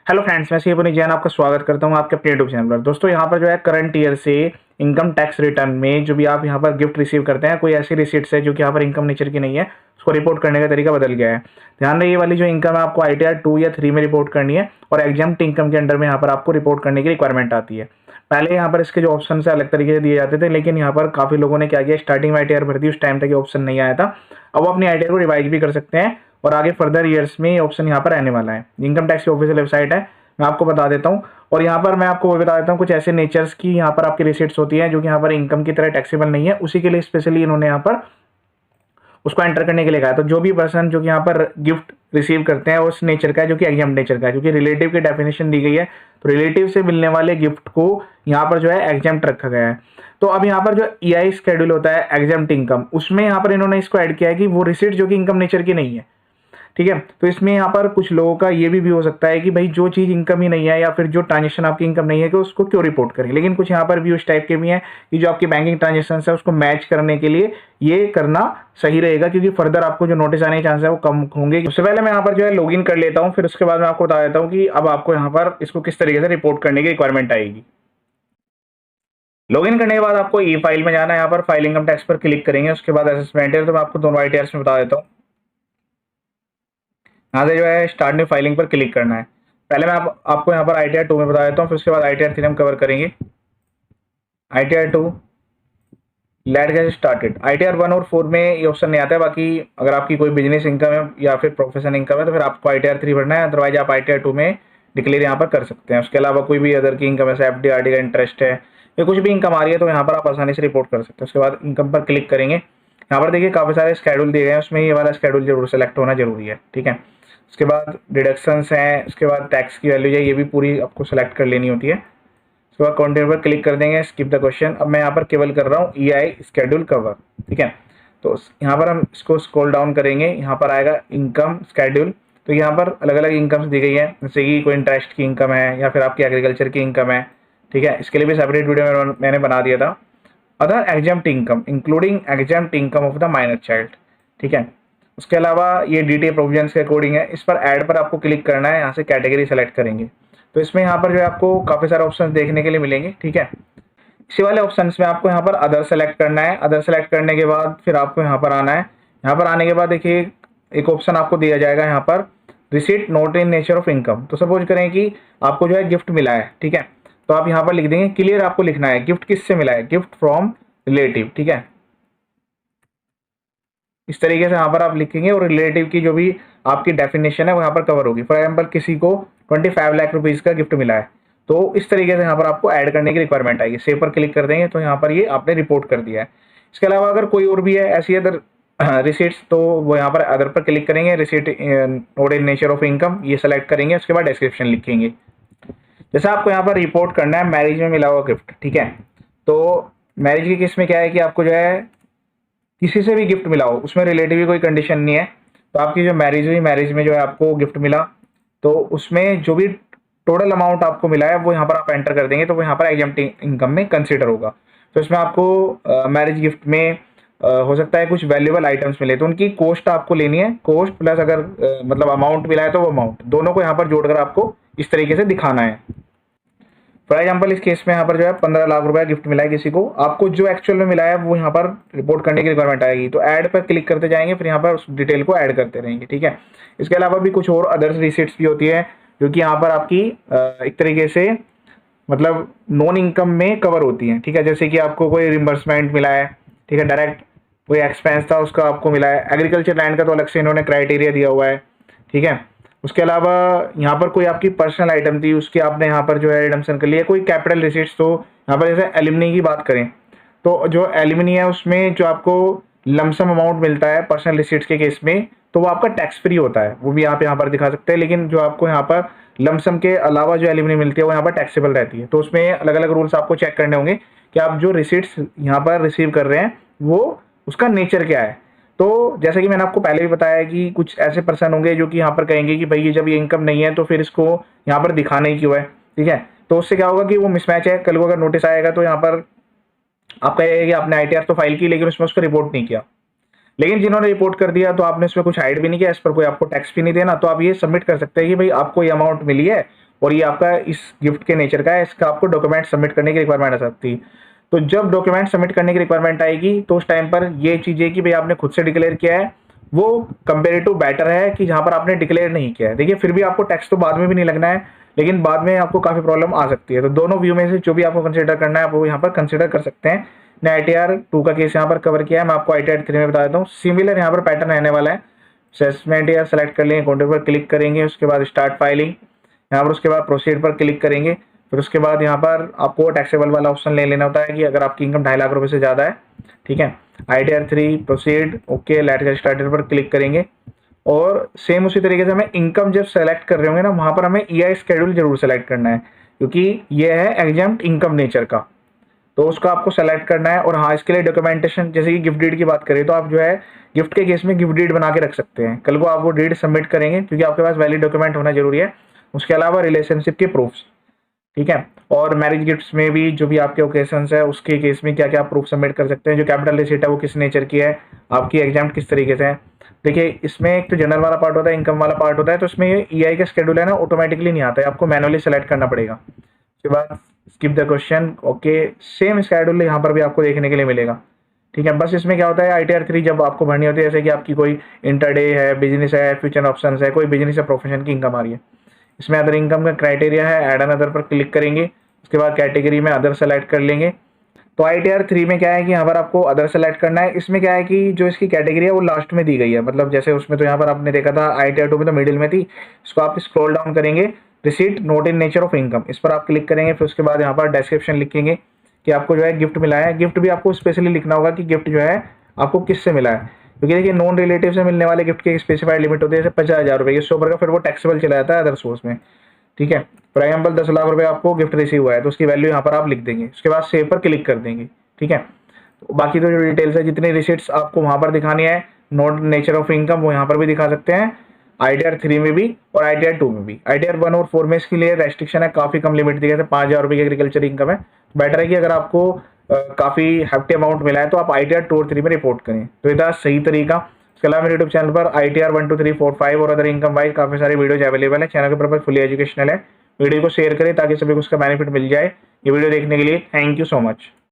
Hello friends, मैं शिवपुरी जैन आपका स्वागत करता हूं आपके अपने यूट्यूब चैनल पर। दोस्तों, यहां पर जो है करंट ईयर से इनकम टैक्स रिटर्न में जो भी आप यहां पर गिफ्ट रिसीव करते हैं, कोई ऐसी रिसीट्स है जो कि यहां पर इनकम नेचर की नहीं है, उसको रिपोर्ट करने का तरीका बदल गया है। ध्यान रहे, ये वाली जो इनकम है आपको ITR 2 या 3 में रिपोर्ट करनी है और एग्जाम्प्ट इनकम के अंडर में यहाँ पर आपको रिपोर्ट करने की रिक्वायरमेंट आती है। पहले यहाँ पर इसके जो ऑप्शन है अलग तरीके से दिए जाते थे, लेकिन यहाँ पर काफ़ी लोगों ने क्या किया, स्टार्टिंग में ITR भर दी, उस टाइम तक ये ऑप्शन नहीं आया था। अब वो अपनी ITR को रिवाइज भी कर सकते हैं और आगे फर्दर ईयर्स में ये ऑप्शन यहाँ पर आने वाला है। इनकम टैक्स की ऑफिशियल वेबसाइट है, मैं आपको बता देता हूँ। और यहाँ पर मैं आपको वो बता देता हूँ, कुछ ऐसे नेचर्स की यहाँ पर आपकी रिसीट्स होती हैं जो कि यहाँ पर इनकम की तरह टैक्सेबल नहीं है, उसी के लिए स्पेशली इन्होंने यहाँ पर उसको एंटर करने के लिए कहा। तो जो भी पर्सन जो कि यहाँ पर गिफ्ट रिसीव करते हैं उस नेचर का है जो कि एग्जाम्प्ट नेचर का है, क्योंकि रिलेटिव की डेफिनेशन दी गई है, तो रिलेटिव से मिलने वाले गिफ्ट को यहाँ पर जो है एग्जाम्प्ट रखा गया है। तो अब यहाँ पर जो EI शेड्यूल होता है एग्जाम्प्ट इनकम, उसमें यहाँ पर इन्होंने इसको ऐड किया है कि वो रिसीट जो कि इनकम नेचर की नहीं है। ठीक है, तो इसमें यहाँ पर कुछ लोगों का ये भी हो सकता है कि भाई जो चीज़ इनकम ही नहीं है या फिर जो ट्रांजेक्शन आपकी इनकम नहीं है कि उसको क्यों रिपोर्ट करें। लेकिन कुछ यहाँ पर भी उस टाइप के भी हैं कि जो आपकी बैंकिंग ट्रांजेक्शन है उसको मैच करने के लिए ये करना सही रहेगा, क्योंकि फर्दर आपको जो नोटिस आने के चांस है वो कम होंगे। उससे पहले मैं यहाँ पर जो है लॉगिन कर लेता हूँ, फिर उसके बाद मैं आपको बता देता हूँ कि अब आपको यहाँ पर इसको किस तरीके से रिपोर्ट करने की रिक्वायरमेंट आएगी। लॉगिन करने के बाद आपको ई फाइल में जाना है, यहाँ पर फाइल इनकम टैक्स पर क्लिक करेंगे, उसके बाद असेसमेंट है, तो मैं आपको दोनों ITRs में बता देता हूँ। यहाँ से जो है स्टार्ट न्यू फाइलिंग पर क्लिक करना है। पहले मैं आपको यहाँ पर ITR 2 में बता देता हूँ, फिर उसके बाद ITR 3 हम कवर करेंगे। ITR 2 let get started. ITR 1 और 4 में ये ऑप्शन नहीं आता है, बाकी अगर आपकी कोई बिजनेस इनकम है या फिर प्रोफेशनल इनकम है तो फिर आपको ITR 3 भरना है, अदरवाइज आप ITR 2 में डिक्लेयर यहाँ पर कर सकते हैं। उसके अलावा कोई भी अदर की इनकम है, FD RD का इंटरेस्ट है या कुछ भी इनकम आ रही है तो यहाँ पर आप आसानी से रिपोर्ट कर सकते हैं। उसके बाद इनकम पर क्लिक करेंगे, यहाँ पर देखिए काफ़ी सारे स्केड्यूल दिए गए हैं, उसमें ये वाला स्केड्यूल जरूर सेलेक्ट होना जरूरी है। ठीक है, उसके बाद डिडक्शंस हैं, उसके बाद टैक्स की वैल्यू है, ये भी पूरी आपको सेलेक्ट कर लेनी होती है। उसके बाद कंटेंट पर क्लिक कर देंगे, स्किप द क्वेश्चन। अब मैं यहाँ पर केवल कर रहा हूँ EI स्केड्यूल कवर। ठीक है, तो यहाँ पर हम इसको स्क्रॉल डाउन करेंगे, यहाँ पर आएगा इनकम स्केड्यूल। तो यहाँ पर अलग अलग इनकम्स दी गई है, जैसे कि कोई इंटरेस्ट की इनकम है या फिर आपकी एग्रीकल्चर की इनकम है। ठीक है, इसके लिए भी सेपरेट वीडियो मैंने बना दिया था। Other exempt income including exempt income of the minor child. ठीक है, उसके अलावा ये DTA प्रोविजंस के अकॉर्डिंग है। इस पर ऐड पर आपको क्लिक करना है, यहाँ से कैटेगरी सेलेक्ट करेंगे, तो इसमें यहाँ पर जो है आपको काफ़ी सारे ऑप्शंस देखने के लिए मिलेंगे। ठीक है, इसी वाले ऑप्शंस में आपको यहाँ पर अदर सेलेक्ट करना है। अदर सेलेक्ट करने के बाद फिर आपको यहाँ पर आना है। यहाँ पर आने के बाद देखिए एक ऑप्शन आपको दिया जाएगा यहाँ पर receipt not in nature of income. तो सपोज करें कि आपको जो है गिफ्ट मिला है, ठीक है, तो आप यहाँ पर लिख देंगे क्लियर, आपको लिखना है गिफ्ट किससे मिला है, गिफ्ट फ्रॉम रिलेटिव। ठीक है, इस तरीके से यहाँ पर आप लिखेंगे और रिलेटिव की जो भी आपकी डेफिनेशन है वो यहाँ पर कवर होगी। फॉर एग्जाम्पल किसी को 25 लाख रुपीज़ का गिफ्ट मिला है, तो इस तरीके से यहाँ पर आपको ऐड करने की रिक्वायरमेंट आएगी। सेव पर क्लिक कर देंगे तो यहाँ पर ये आपने रिपोर्ट कर दिया है। इसके अलावा अगर कोई और भी है ऐसी अदर रिसीट्स, तो वो यहाँ पर अदर पर क्लिक करेंगे, receipt not in nature of income ये सेलेक्ट करेंगे, उसके बाद डिस्क्रिप्शन लिखेंगे। जैसे आपको यहाँ पर रिपोर्ट करना है मैरिज में मिला हुआ गिफ्ट। ठीक है, तो मैरिज के केस में क्या है कि आपको जो है किसी से भी गिफ्ट मिला हो, उसमें रिलेटिव की कोई कंडीशन नहीं है, तो आपकी जो मैरिज हुई, मैरिज में जो है आपको गिफ्ट मिला, तो उसमें जो भी टोटल अमाउंट आपको मिला है वो यहाँ पर आप एंटर कर देंगे, तो वो यहाँ पर एग्जाम्प्ट इनकम में कंसीडर होगा। तो इसमें आपको मैरिज गिफ्ट में हो सकता है कुछ वैल्यूएबल आइटम्स मिले, तो उनकी कॉस्ट आपको लेनी है, कॉस्ट प्लस अगर मतलब अमाउंट मिला है तो वो अमाउंट, दोनों को यहाँ पर जोड़कर आपको इस तरीके से दिखाना है। फॉर एग्जाम्पल इस केस में यहाँ पर जो है 15 लाख रुपया गिफ्ट मिला है किसी को, आपको जो एक्चुअल में मिला है वो यहाँ पर रिपोर्ट करने की रिक्वायरमेंट आएगी। तो ऐड पर क्लिक करते जाएंगे, फिर यहाँ पर उस डिटेल को ऐड करते रहेंगे। ठीक है, इसके अलावा भी कुछ और अदर्स रिसीट्स भी होती है जो कि यहाँ पर आपकी एक तरीके से मतलब नॉन इनकम में कवर होती है। ठीक है, जैसे कि आपको कोई रिम्बर्समेंट मिला है, ठीक है, डायरेक्ट कोई एक्सपेंस था उसका आपको मिला है। एग्रीकल्चर लैंड का तो अलग से इन्होंने क्राइटेरिया दिया हुआ है। ठीक है, उसके अलावा यहाँ पर कोई आपकी पर्सनल आइटम थी, उसके आपने यहाँ पर जो है रिडम्पशन कर लिया। कोई कैपिटल रिसीट्स, तो यहाँ पर जैसे एलिमनी की बात करें तो जो एलिमनी है उसमें जो आपको लमसम अमाउंट मिलता है पर्सनल रिसीट्स के केस में, तो वो आपका टैक्स फ्री होता है, वो भी आप यहाँ पर दिखा सकते हैं। लेकिन जो आपको यहाँ पर लमसम के अलावा जो एलिमनी मिलती है वो यहाँ पर टैक्सेबल रहती है। तो उसमें अलग अलग रूल्स आपको चेक करने होंगे कि आप जो रिसीट्स यहाँ पर रिसीव कर रहे हैं वो उसका नेचर क्या है। तो जैसे कि मैंने आपको पहले भी बताया कि कुछ ऐसे पर्सन होंगे जो कि यहाँ पर कहेंगे कि भाई ये जब ये इनकम नहीं है तो फिर इसको यहाँ पर दिखाना ही क्यों है। ठीक है, तो उससे क्या होगा कि वो मिसमैच है, कल को अगर नोटिस आएगा तो यहाँ पर आप कहेंगे कि आपने ITR तो फाइल की लेकिन उसमें उसको रिपोर्ट नहीं किया। लेकिन जिन्होंने रिपोर्ट कर दिया तो आपने उसमें कुछ हाइड भी नहीं किया, इस पर कोई आपको टैक्स भी नहीं देना, तो आप ये सबमिट कर सकते हैं कि भाई आपको ये अमाउंट मिली है और ये आपका इस गिफ्ट के नेचर का है, इसका आपको डॉक्यूमेंट सबमिट करने की रिक्वायरमेंट आ सकती है। तो जब डॉक्यूमेंट सबमिट करने की रिक्वायरमेंट आएगी तो उस टाइम पर ये चीज़ें कि भाई आपने खुद से डिक्लेयर किया है वो कंपेरेटिव बेटर है कि जहां पर आपने डिक्लेयर नहीं किया है। देखिए फिर भी आपको टैक्स तो बाद में भी नहीं लगना है, लेकिन बाद में आपको काफ़ी प्रॉब्लम आ सकती है। तो दोनों व्यू में से जो भी आपको कंसिडर करना है आप वो यहाँ पर कंसिडर कर सकते हैं। मैं ITR 2 का केस यहाँ पर कवर किया है, मैं आपको ITR 3 में बता देता हूँ। सिमिलर यहाँ पर पैटर्न रहने वाला है। असेसमेंट या सेलेक्ट कर लेंगे, अकाउंट पर क्लिक करेंगे, उसके बाद स्टार्ट फाइलिंग, यहाँ पर उसके बाद प्रोसीड पर क्लिक करेंगे। फिर उसके बाद यहाँ पर आपको टैक्सेबल वाला ऑप्शन ले लेना होता है कि अगर आपकी इनकम 2.5 लाख रुपए से ज़्यादा है, ठीक है। ITR 3 proceed, okay, let get started पर क्लिक करेंगे। और सेम उसी तरीके से हमें इनकम जब सेलेक्ट कर रहे होंगे ना, वहाँ पर हमें EI शेड्यूल जरूर सेलेक्ट करना है, क्योंकि ये है एग्जाम्प्ट इनकम नेचर का, तो उसको आपको सेलेक्ट करना है। और हाँ, इसके लिए डॉक्यूमेंटेशन, जैसे कि गिफ्ट डीड की बात करें तो आप जो है गिफ्ट के केस में गिफ्ट डीड बना के रख सकते हैं। कल को आप वो डीड सबमिट करेंगे क्योंकि आपके पास वैलिड डॉक्यूमेंट होना जरूरी है। उसके अलावा रिलेशनशिप के प्रूफ्स, ठीक है। और मैरिज गिफ्ट्स में भी जो भी आपके ओकेशंस है उसके केस में क्या क्या प्रूफ सबमिट कर सकते हैं। जो कैपिटल रिसीट है वो किस नेचर की है, आपकी एग्जाम्प्ट किस तरीके से है। देखिए इसमें एक तो जनरल वाला पार्ट होता है, इनकम वाला पार्ट होता है, तो इसमें EI का शेड्यूल है ना ऑटोमेटिकली नहीं आता है, आपको मैनुअली सेलेक्ट करना पड़ेगा। उसके बाद skip the question, okay, same schedule यहाँ पर भी आपको देखने के लिए मिलेगा, ठीक है। बस इसमें क्या होता है, ITR 3 जब आपको भरनी होती है, जैसे कि आपकी कोई इंटरडे है, बिजनेस है, फ्यूचर ऑप्शन है, कोई बिजनेस या प्रोफेशन की इनकम आ रही है, इसमें अदर इनकम का क्राइटेरिया है, ऐड एन अदर पर क्लिक करेंगे। उसके बाद कैटेगरी में अदर सेलेक्ट कर लेंगे। तो ITR 3 में क्या है कि यहाँ पर आपको अदर सेलेक्ट करना है। इसमें क्या है कि जो इसकी कैटेगरी है वो लास्ट में दी गई है, मतलब जैसे उसमें तो यहाँ पर आपने देखा था ITR 2 में तो मिडिल में थी। इसको आप स्क्रॉल डाउन करेंगे, receipt note in nature of income, इस पर आप क्लिक करेंगे। फिर उसके बाद यहाँ पर डिस्क्रिप्शन लिखेंगे कि आपको जो है गिफ्ट मिला है। गिफ्ट भी आपको स्पेशली लिखना होगा कि गिफ्ट जो है आपको किससे मिला है, क्योंकि देखिए नॉन रिलेटिव से मिलने वाले गिफ्ट की स्पेसिफाइड लिमिट होती है, जैसे 50,000 रुपये, इससे ऊपर का फिर वो टैक्सेबल चला जाता है अदर सोर्स में, ठीक है। फॉर एग्जाम्पल 10 लाख रुपए आपको गिफ्ट रिसीव हुआ है तो उसकी वैल्यू यहाँ पर आप लिख देंगे। उसके बाद सेव पर क्लिक कर देंगे, ठीक है। बाकी तो जो डिटेल्स है, जितनी रिसीट्स आपको वहां पर दिखानी है, नोट नेचर ऑफ इनकम, वो यहाँ पर भी दिखा सकते हैं, ITR 3 में भी और ITR 2 में भी। ITR 1 और 4 में इसके लिए रेस्ट्रिक्शन है, काफी कम लिमिट दी गई है, 5,000 रुपये की एग्रीकल्चर इनकम है। बेटर है कि अगर आपको काफी हैफ्टी अमाउंट मिला है तो आप ITR 2 और 3 में रिपोर्ट करें, तो ये था सही तरीका। इसके अलावा मेरे यूट्यूब चैनल पर ITR 1 2 3 4 5 और अदर इनकम वाइज काफी सारी वीडियोज अवेलेबल है। चैनल के पर्पज फुली एजुकेशनल है। वीडियो को शेयर करें ताकि सभी को उसका बेनिफिट मिल जाए। ये वीडियो देखने के लिए थैंक यू सो मच।